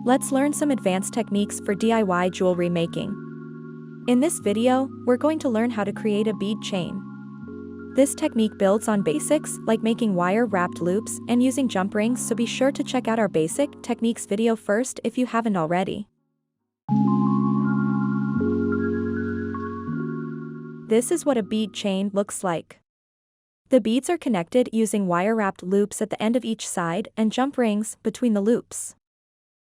let's learn some advanced techniques for DIY jewelry making. In this video, we're going to learn how to create a bead chain. This technique builds on basics like making wire-wrapped loops and using jump rings, so be sure to check out our basic techniques video first if you haven't already. This is what a bead chain looks like. The beads are connected using wire-wrapped loops at the end of each side and jump rings between the loops.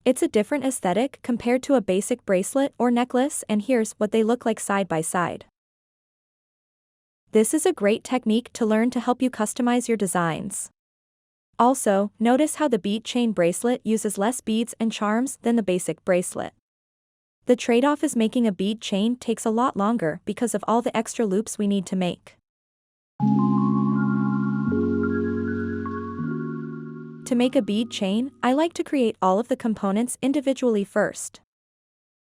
It's a different aesthetic compared to a basic bracelet or necklace, and here's what they look like side by side. This is a great technique to learn to help you customize your designs. Also, notice how the bead chain bracelet uses less beads and charms than the basic bracelet. The trade-off is making a bead chain takes a lot longer because of all the extra loops we need to make. To make a bead chain, I like to create all of the components individually first.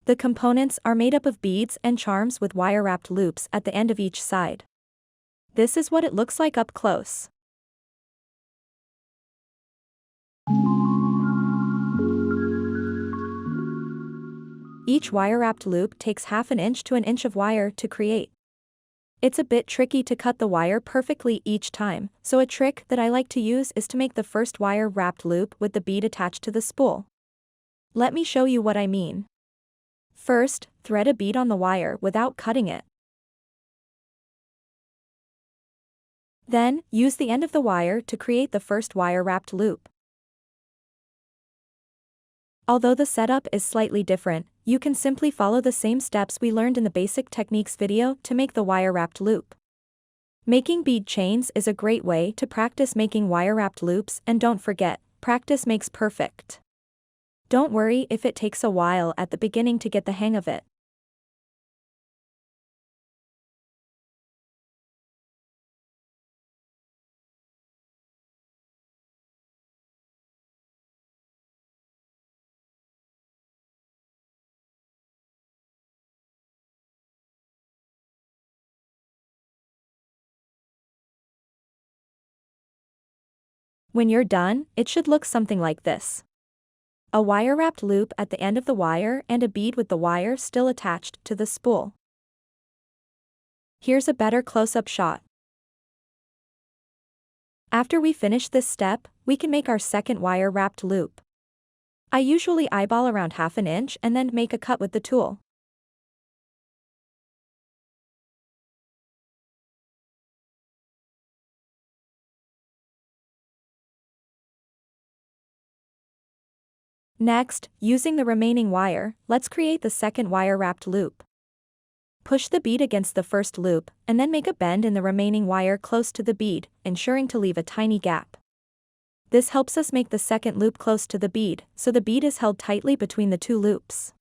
The components are made up of beads and charms with wire-wrapped loops at the end of each side. This is what it looks like up close. Each wire-wrapped loop takes half an inch to an inch of wire to create. It's a bit tricky to cut the wire perfectly each time, so a trick that I like to use is to make the first wire-wrapped loop with the bead attached to the spool. Let me show you what I mean. First, thread a bead on the wire without cutting it. Then, use the end of the wire to create the first wire-wrapped loop. Although the setup is slightly different, you can simply follow the same steps we learned in the basic techniques video to make the wire-wrapped loop. Making bead chains is a great way to practice making wire-wrapped loops, and don't forget, practice makes perfect. Don't worry if it takes a while at the beginning to get the hang of it. When you're done, it should look something like this. A wire-wrapped loop at the end of the wire and a bead with the wire still attached to the spool. Here's a better close-up shot. After we finish this step, we can make our second wire-wrapped loop. I usually eyeball around half an inch and then make a cut with the tool. Next, using the remaining wire, let's create the second wire-wrapped loop. Push the bead against the first loop, and then make a bend in the remaining wire close to the bead, ensuring to leave a tiny gap. This helps us make the second loop close to the bead, so the bead is held tightly between the two loops.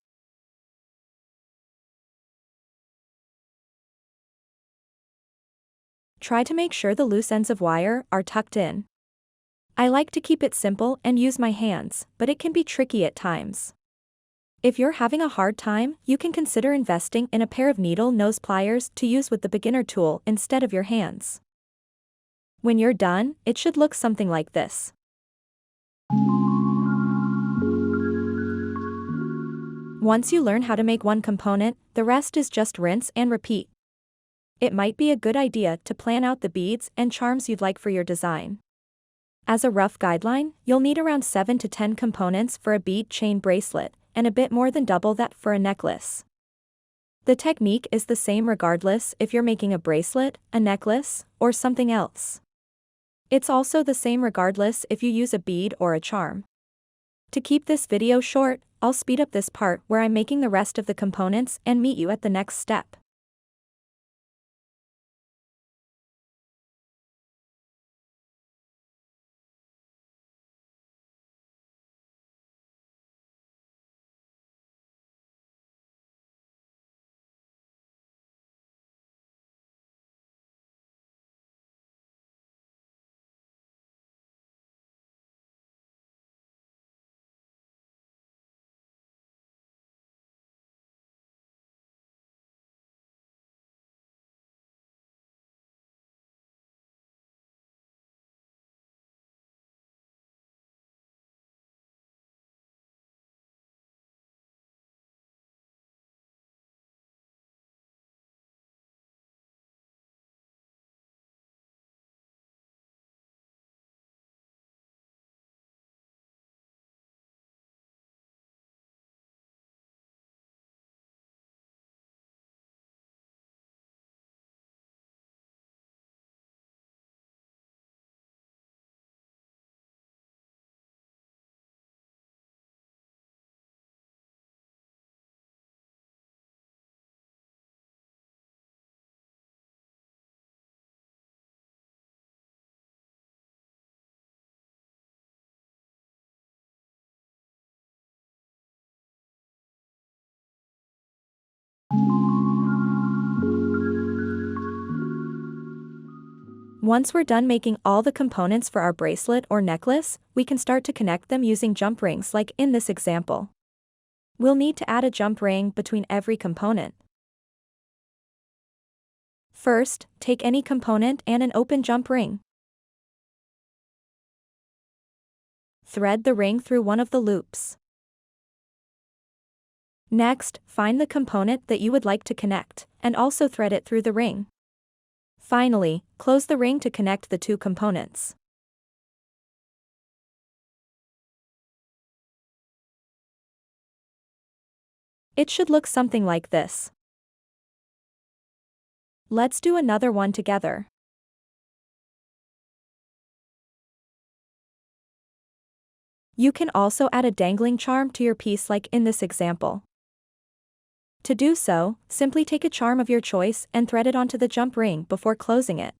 Try to make sure the loose ends of wire are tucked in. I like to keep it simple and use my hands, but it can be tricky at times. If you're having a hard time, you can consider investing in a pair of needle nose pliers to use with the beginner tool instead of your hands. When you're done, it should look something like this. Once you learn how to make one component, the rest is just rinse and repeat. It might be a good idea to plan out the beads and charms you'd like for your design. As a rough guideline, you'll need around 7 to 10 components for a bead chain bracelet, and a bit more than double that for a necklace. The technique is the same regardless if you're making a bracelet, a necklace, or something else. It's also the same regardless if you use a bead or a charm. To keep this video short, I'll speed up this part where I'm making the rest of the components and meet you at the next step. Once we're done making all the components for our bracelet or necklace, we can start to connect them using jump rings like in this example. We'll need to add a jump ring between every component. First, take any component and an open jump ring. Thread the ring through one of the loops. Next, find the component that you would like to connect, and also thread it through the ring. Finally, close the ring to connect the two components. It should look something like this. Let's do another one together. You can also add a dangling charm to your piece like in this example. To do so, simply take a charm of your choice and thread it onto the jump ring before closing it.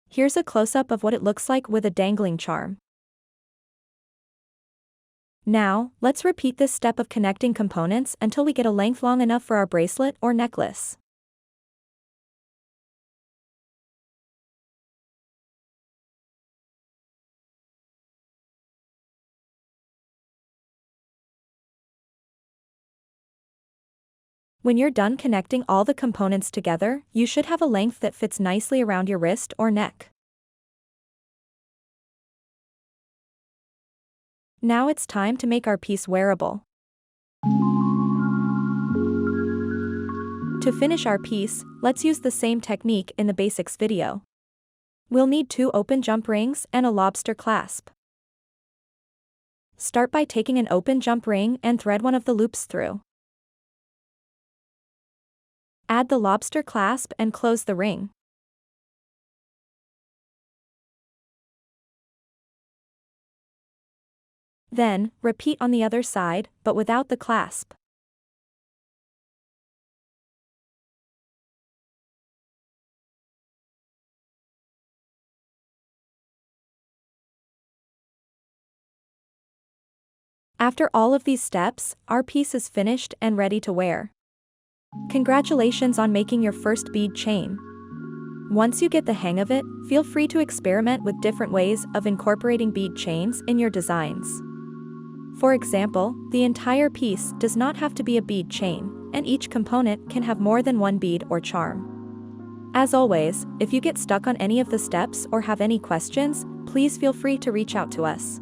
Here's a close-up of what it looks like with a dangling charm. Now, let's repeat this step of connecting components until we get a length long enough for our bracelet or necklace. When you're done connecting all the components together, you should have a length that fits nicely around your wrist or neck. Now it's time to make our piece wearable. To finish our piece, let's use the same technique in the basics video. We'll need 2 open jump rings and a lobster clasp. Start by taking an open jump ring and thread one of the loops through. Add the lobster clasp and close the ring. Then, repeat on the other side, but without the clasp. After all of these steps, our piece is finished and ready to wear. Congratulations on making your first bead chain. Once you get the hang of it, feel free to experiment with different ways of incorporating bead chains in your designs. For example, the entire piece does not have to be a bead chain, and each component can have more than one bead or charm. As always, if you get stuck on any of the steps or have any questions, please feel free to reach out to us.